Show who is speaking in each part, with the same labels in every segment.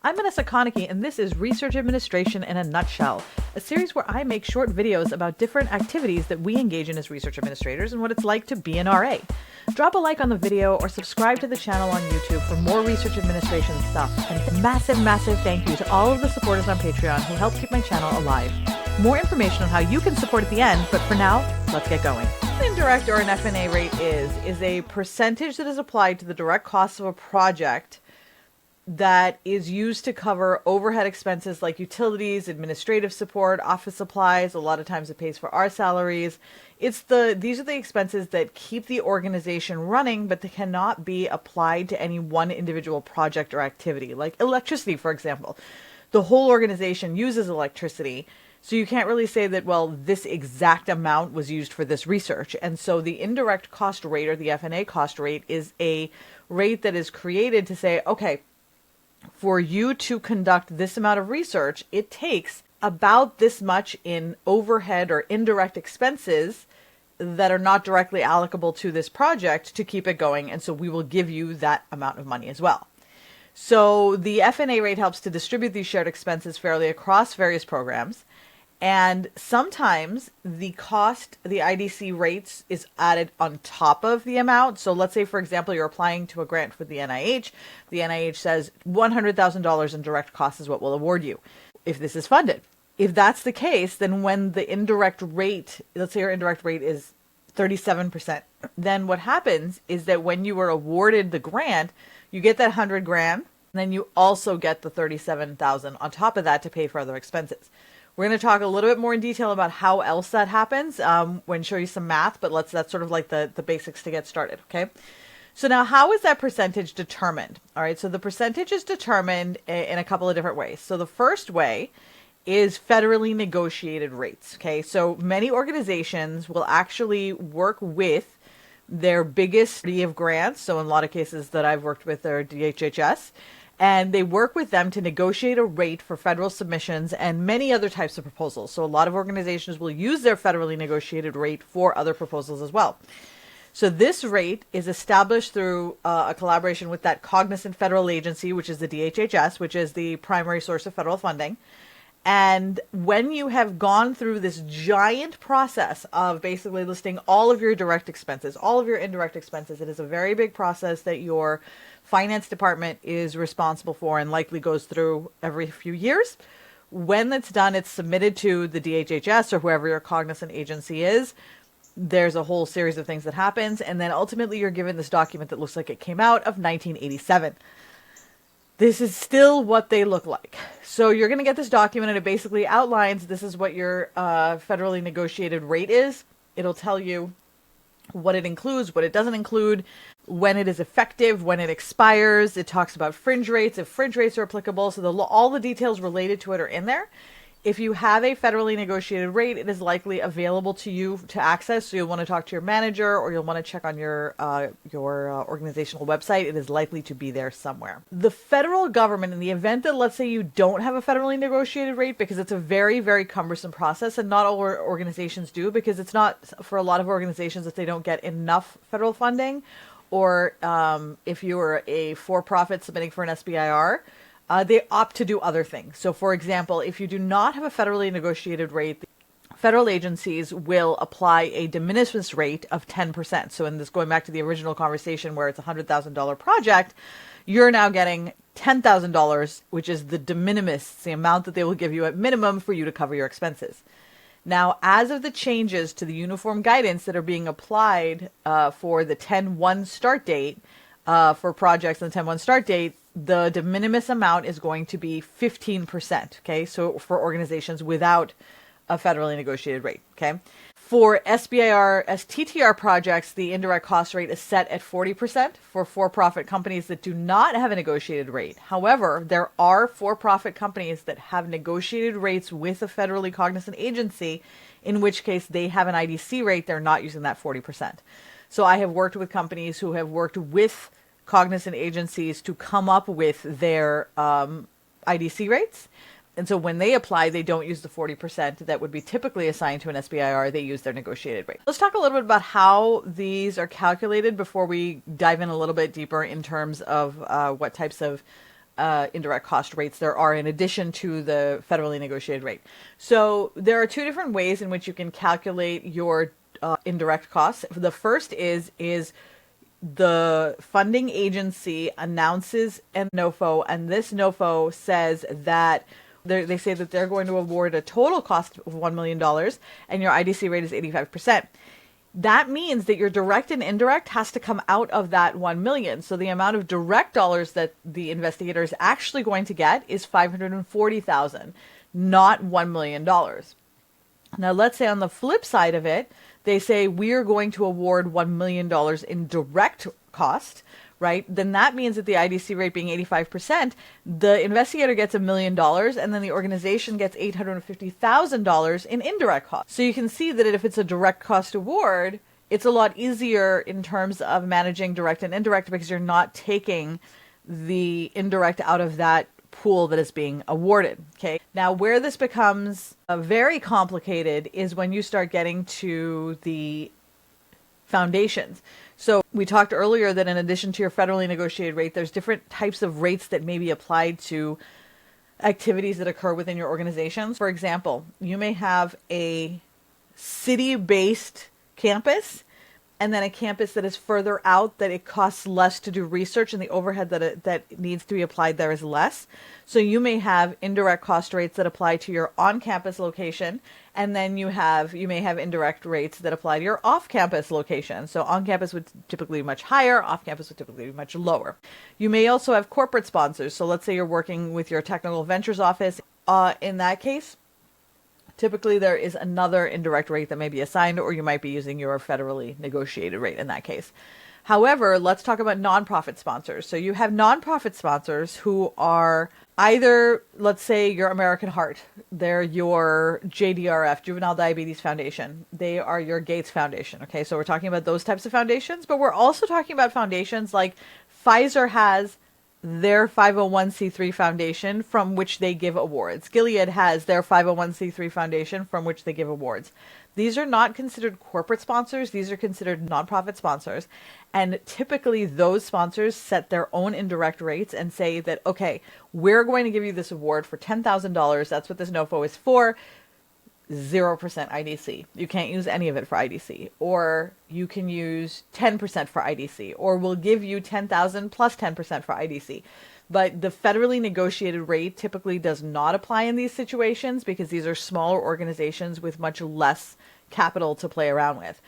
Speaker 1: I'm Vanessa Konecki, and this is Research Administration in a Nutshell, a series where I make short videos about different activities that we engage in as research administrators and what it's like to be an RA. Drop a like on the video or subscribe to the channel on YouTube for more research administration stuff. And a massive, massive thank you to all of the supporters on Patreon who help keep my channel alive. More information on how you can support at the end, but for now, let's get going. An indirect or an F&A rate is a percentage that is applied to the direct costs of a project that is used to cover overhead expenses like utilities, administrative support, office supplies. A lot of times it pays for our salaries. These are the expenses that keep the organization running, but they cannot be applied to any one individual project or activity, like electricity, for example. The whole organization uses electricity, so you can't really say that, well, this exact amount was used for this research. And so the indirect cost rate, or the F&A cost rate, is a rate that is created to say, okay, for you to conduct this amount of research, it takes about this much in overhead or indirect expenses that are not directly allocable to this project to keep it going. And so we will give you that amount of money as well. So the F&A rate helps to distribute these shared expenses fairly across various programs. And sometimes the IDC rates is added on top of the amount. So let's say, for example, you're applying to a grant for the NIH. The NIH says $100,000 in direct costs is what we'll award you if this is funded. If that's the case, then when the indirect rate, let's say your indirect rate is 37%, then what happens is that when you were awarded the grant, you get that $100,000, and then you also get the $37,000 on top of that to pay for other expenses. We're going to talk a little bit more in detail about how else that happens when show you some math, but that's sort of like the basics to get started, okay? So now, how is that percentage determined? All right, so the percentage is determined in a couple of different ways. So the first way is federally negotiated rates, okay? So many organizations will actually work with their biggest body of grants. So in a lot of cases that I've worked with are DHHS, and they work with them to negotiate a rate for federal submissions and many other types of proposals. So a lot of organizations will use their federally negotiated rate for other proposals as well. So this rate is established through a collaboration with that cognizant federal agency, which is the DHHS, which is the primary source of federal funding. And when you have gone through this giant process of basically listing all of your direct expenses, all of your indirect expenses, it is a very big process that your finance department is responsible for and likely goes through every few years. When it's done, it's submitted to the DHHS or whoever your cognizant agency is. There's a whole series of things that happens. And then ultimately you're given this document that looks like it came out of 1987. This is still what they look like. So you're going to get this document and it basically outlines this is what your federally negotiated rate is. It'll tell you what it includes, what it doesn't include, when it is effective, when it expires. It talks about fringe rates, if fringe rates are applicable. So all the details related to it are in there. If you have a federally negotiated rate, it is likely available to you to access. So you'll want to talk to your manager or you'll want to check on your organizational website. It is likely to be there somewhere. The federal government, in the event that, let's say, you don't have a federally negotiated rate, because it's a very, very cumbersome process, and not all organizations do, because it's not for a lot of organizations if they don't get enough federal funding, or if you're a for-profit submitting for an SBIR, they opt to do other things. So, for example, if you do not have a federally negotiated rate, federal agencies will apply a de minimis rate of 10%. So in this, going back to the original conversation where it's a $100,000 project, you're now getting $10,000, which is the de minimis, the amount that they will give you at minimum for you to cover your expenses. Now, as of the changes to the uniform guidance that are being applied for the 10/1 start date, for projects and the 10/1 start date, the de minimis amount is going to be 15%, okay? So for organizations without a federally negotiated rate, okay? For SBIR, STTR projects, the indirect cost rate is set at 40% for for-profit companies that do not have a negotiated rate. However, there are for-profit companies that have negotiated rates with a federally cognizant agency, in which case they have an IDC rate, they're not using that 40%. So I have worked with companies who have worked with cognizant agencies to come up with their IDC rates. And so when they apply, they don't use the 40% that would be typically assigned to an SBIR. They use their negotiated rate. Let's talk a little bit about how these are calculated before we dive in a little bit deeper in terms of what types of indirect cost rates there are in addition to the federally negotiated rate. So there are two different ways in which you can calculate your indirect costs. The first is the funding agency announces a NOFO, and this NOFO says that they say that they're going to award a total cost of $1 million and your IDC rate is 85%. That means that your direct and indirect has to come out of that 1 million. So the amount of direct dollars that the investigator is actually going to get is 540,000, not $1 million. Now, let's say on the flip side of it, they say we're going to award $1 million in direct cost, right? Then that means that the IDC rate being 85%, the investigator gets $1 million and then the organization gets $850,000 in indirect costs. So you can see that if it's a direct cost award, it's a lot easier in terms of managing direct and indirect because you're not taking the indirect out of that pool that is being awarded. Okay. Now, where this becomes very complicated is when you start getting to the foundations. So we talked earlier that in addition to your federally negotiated rate, there's different types of rates that may be applied to activities that occur within your organizations. For example, you may have a city-based campus and then a campus that is further out that it costs less to do research and the overhead that needs to be applied there is less. So you may have indirect cost rates that apply to your on-campus location, and then you may have indirect rates that apply to your off-campus location. So on-campus would typically be much higher, off-campus would typically be much lower. You may also have corporate sponsors. So let's say you're working with your technical ventures office. In that case, typically there is another indirect rate that may be assigned, or you might be using your federally negotiated rate in that case. However, let's talk about nonprofit sponsors. So you have nonprofit sponsors who are either, let's say, your American Heart. They're your JDRF, Juvenile Diabetes Foundation. They are your Gates Foundation. Okay, so we're talking about those types of foundations, but we're also talking about foundations like Pfizer has their 501c3 foundation from which they give awards. Gilead has their 501c3 foundation from which they give awards. These are not considered corporate sponsors. These are considered nonprofit sponsors. And typically those sponsors set their own indirect rates and say that, okay, we're going to give you this award for $10,000. That's what this NOFO is for. 0% IDC. You can't use any of it for IDC. Or you can use 10% for IDC. Or we'll give you 10,000 plus 10% for IDC. But the federally negotiated rate typically does not apply in these situations because these are smaller organizations with much less capital to play around with.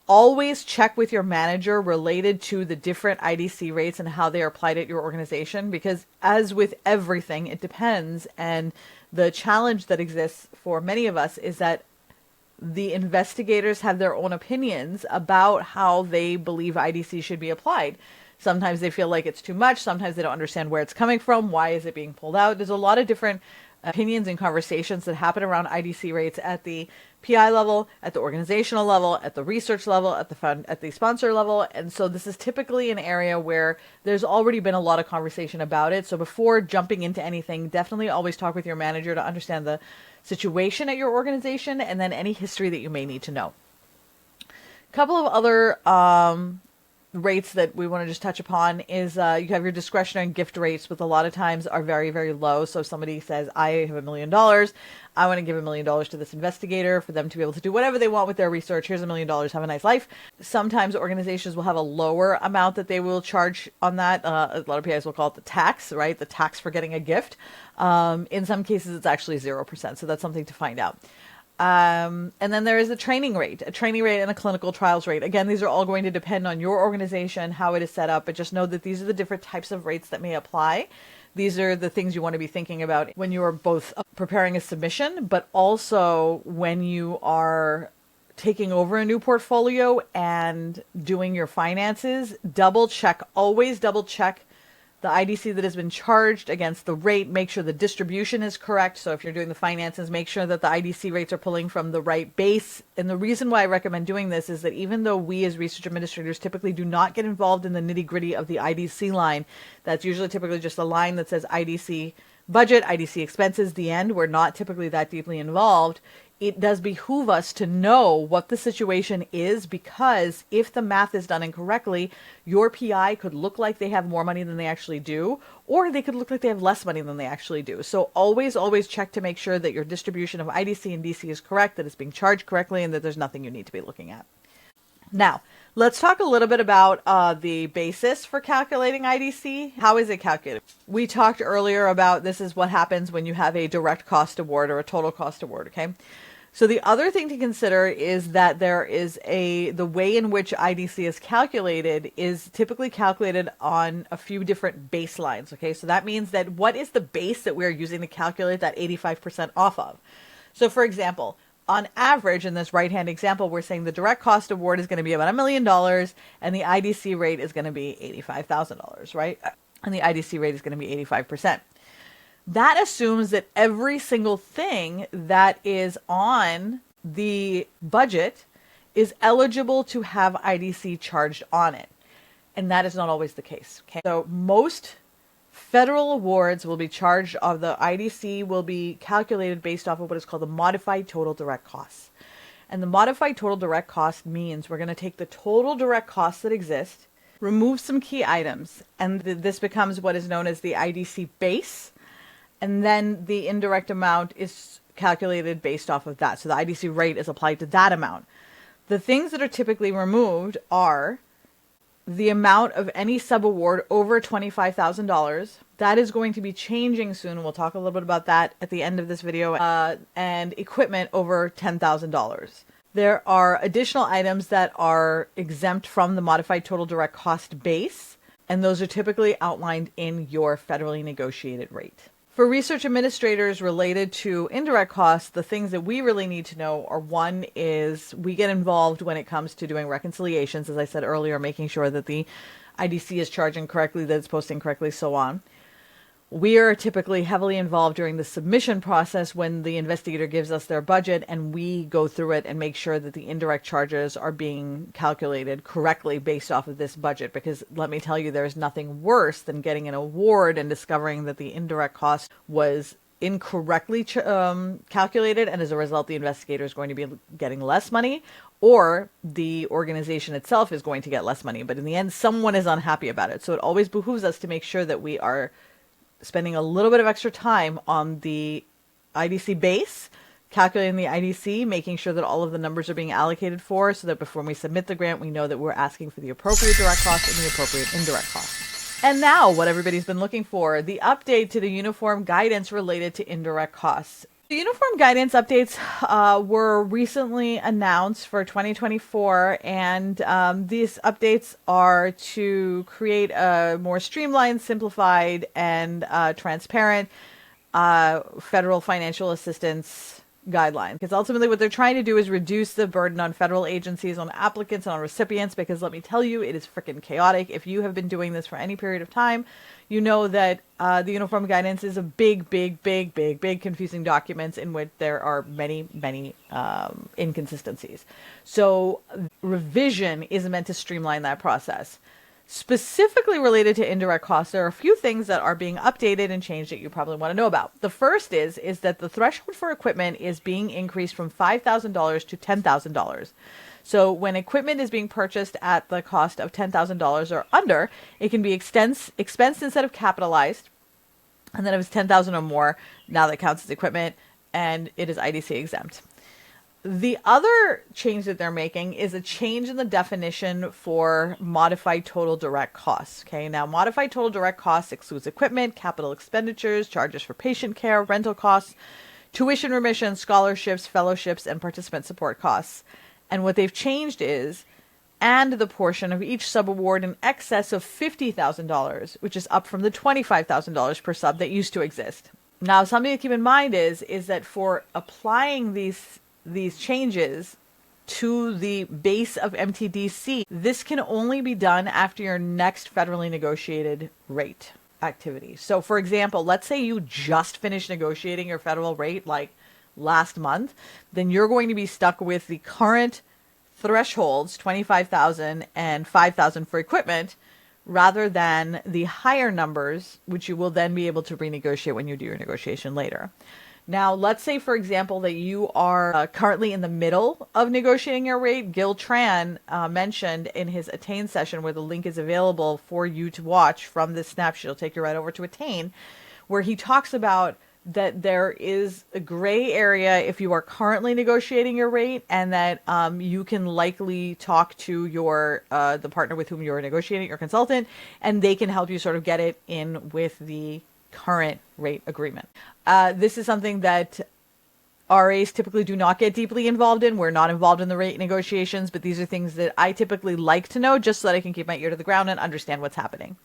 Speaker 1: Always check with your manager related to the different IDC rates and how they are applied at your organization, because as with everything, it depends. And the challenge that exists for many of us is that the investigators have their own opinions about how they believe IDC should be applied. Sometimes they feel like it's too much. Sometimes they don't understand where it's coming from. Why is it being pulled out? There's a lot of different opinions and conversations that happen around IDC rates at the PI level, at the organizational level, at the research level, at the sponsor level. And so this is typically an area where there's already been a lot of conversation about it. So before jumping into anything, definitely always talk with your manager to understand the situation at your organization and then any history that you may need to know. A couple of other rates that we want to just touch upon is you have your discretionary and gift rates, which a lot of times are very, very low. So if somebody says, I have $1 million, I want to give $1 million to this investigator for them to be able to do whatever they want with their research. Here's $1 million, have a nice life. Sometimes organizations will have a lower amount that they will charge on that. A lot of PIs will call it the tax, right? The tax for getting a gift. In some cases, it's actually 0%. So that's something to find out. And then there is a training rate and a clinical trials rate. Again, these are all going to depend on your organization, how it is set up, but just know that these are the different types of rates that may apply. These are the things you want to be thinking about when you are both preparing a submission, but also when you are taking over a new portfolio and doing your finances. Always double check the IDC that has been charged against the rate. Make sure the distribution is correct. So if you're doing the finances, make sure that the IDC rates are pulling from the right base. And the reason why I recommend doing this is that even though we as research administrators typically do not get involved in the nitty-gritty of the IDC line, that's usually typically just a line that says IDC budget, IDC expenses, the end. We're not typically that deeply involved. it does behoove us to know what the situation is, because if the math is done incorrectly, your PI could look like they have more money than they actually do, or they could look like they have less money than they actually do. So always check to make sure that your distribution of IDC and DC is correct, that it's being charged correctly, and that there's nothing you need to be looking at. Now, let's talk a little bit about the basis for calculating IDC. How is it calculated? We talked earlier about this is what happens when you have a direct cost award or a total cost award, okay? So the other thing to consider is that there is the way in which IDC is calculated is typically calculated on a few different baselines, okay? So that means that what is the base that we're using to calculate that 85% off of? So for example, on average, in this right-hand example, we're saying the direct cost award is going to be about $1 million and the IDC rate is going to be $85,000, right? And the IDC rate is going to be 85%. That assumes that every single thing that is on the budget is eligible to have IDC charged on it. And that is not always the case. Okay? So most federal awards will be charged of the IDC will be calculated based off of what is called the modified total direct costs. And the modified total direct cost means we're going to take the total direct costs that exist, remove some key items, and this becomes what is known as the IDC base. And then the indirect amount is calculated based off of that. So the IDC rate is applied to that amount. The things that are typically removed are the amount of any subaward over $25,000. That is going to be changing soon. We'll talk a little bit about that at the end of this video. And equipment over $10,000. There are additional items that are exempt from the modified total direct cost base, and those are typically outlined in your federally negotiated rate. For research administrators related to indirect costs, the things that we really need to know are, one is we get involved when it comes to doing reconciliations, as I said earlier, making sure that the IDC is charging correctly, that it's posting correctly, so on. We are typically heavily involved during the submission process when the investigator gives us their budget, and we go through it and make sure that the indirect charges are being calculated correctly based off of this budget. Because let me tell you, there's nothing worse than getting an award and discovering that the indirect cost was incorrectly calculated, and as a result, the investigator is going to be getting less money, or the organization itself is going to get less money. But in the end, someone is unhappy about it. So it always behooves us to make sure that we are spending a little bit of extra time on the IDC base, calculating the IDC, making sure that all of the numbers are being allocated for, so that before we submit the grant, we know that we're asking for the appropriate direct cost and the appropriate indirect cost. And now, what everybody's been looking for, the update to the uniform guidance related to indirect costs. The uniform guidance updates were recently announced for 2024, and these updates are to create a more streamlined, simplified, and transparent federal financial assistance guideline. Because ultimately what they're trying to do is reduce the burden on federal agencies, on applicants, and on recipients, because let me tell you, it is freaking chaotic. If you have been doing this for any period of time, you know that the uniform guidance is a big confusing document in which there are many inconsistencies. So revision is meant to streamline that process. Specifically related to indirect costs, there are a few things that are being updated and changed that you probably want to know about. The first is that the threshold for equipment is being increased from $5,000 to $10,000. So when equipment is being purchased at the cost of $10,000 or under, it can be expensed instead of capitalized. And then if it's $10,000 or more, now that counts as equipment, and it is IDC exempt. The other change that they're making is a change in the definition for modified total direct costs. Okay, now modified total direct costs excludes equipment, capital expenditures, charges for patient care, rental costs, tuition remission, scholarships, fellowships, and participant support costs. And what they've changed is, and the portion of each subaward in excess of $50,000, which is up from the $25,000 per sub that used to exist. Now, something to keep in mind is that for applying these changes to the base of MTDC, this can only be done after your next federally negotiated rate activity. So for example, let's say you just finished negotiating your federal rate like last month, then you're going to be stuck with the current thresholds, $25,000 and $5,000 for equipment, rather than the higher numbers, which you will then be able to renegotiate when you do your negotiation later. Now, let's say, for example, that you are currently in the middle of negotiating your rate. Gil Tran mentioned in his Attain session, where the link is available for you to watch from this snapshot, it'll take you right over to Attain, where he talks about that there is a gray area if you are currently negotiating your rate, and that you can likely talk to your the partner with whom you're negotiating, your consultant, and they can help you sort of get it in with the current rate agreement. This is something that RAs typically do not get deeply involved in. We're not involved in the rate negotiations, but these are things that I typically like to know just so that I can keep my ear to the ground and understand what's happening.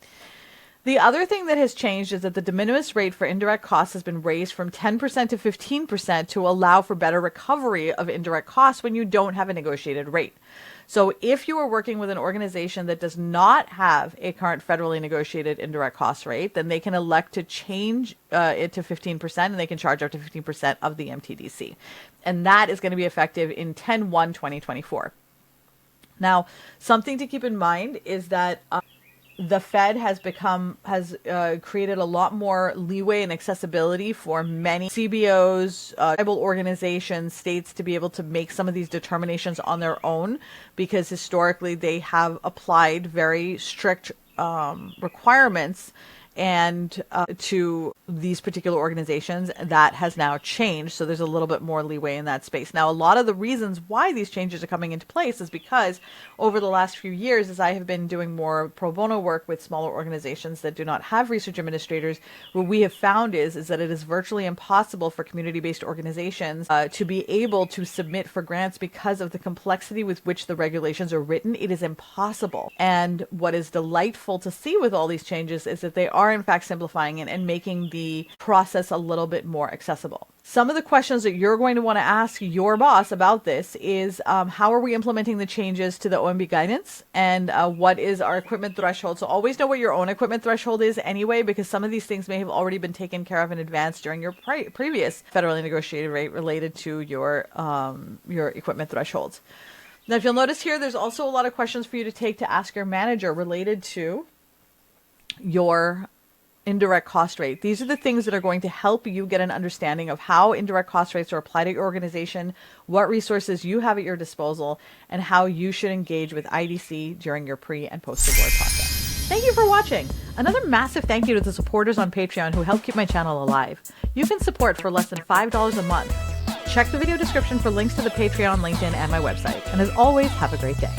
Speaker 1: The other thing that has changed is that the de minimis rate for indirect costs has been raised from 10% to 15% to allow for better recovery of indirect costs when you don't have a negotiated rate. So if you are working with an organization that does not have a current federally negotiated indirect cost rate, then they can elect to change it to 15%, and they can charge up to 15% of the MTDC. And that is going to be effective in 10/1/2024. Now, something to keep in mind is that the Fed has created a lot more leeway and accessibility for many CBOs, tribal organizations, states to be able to make some of these determinations on their own, because historically they have applied very strict requirements and to these particular organizations. That has now changed, so there's a little bit more leeway in that space. Now, a lot of the reasons why these changes are coming into place is because over the last few years, as I have been doing more pro bono work with smaller organizations that do not have research administrators, what we have found is that it is virtually impossible for community-based organizations to be able to submit for grants because of the complexity with which the regulations are written. It is impossible. And what is delightful to see with all these changes is that they are in fact simplifying it and making the process a little bit more accessible. Some of the questions that you're going to want to ask your boss about this is how are we implementing the changes to the OMB guidance, and what is our equipment threshold? So always know what your own equipment threshold is anyway, because some of these things may have already been taken care of in advance during your previous federally negotiated rate related to your equipment thresholds. Now, if you'll notice here, there's also a lot of questions for you to take to ask your manager related to your indirect cost rate. These are the things that are going to help you get an understanding of how indirect cost rates are applied at your organization, what resources you have at your disposal, and how you should engage with IDC during your pre- and post-award process. Thank you for watching. Another massive thank you to the supporters on Patreon who help keep my channel alive. You can support for less than $5 a month. Check the video description for links to the Patreon, LinkedIn, and my website. And as always, have a great day.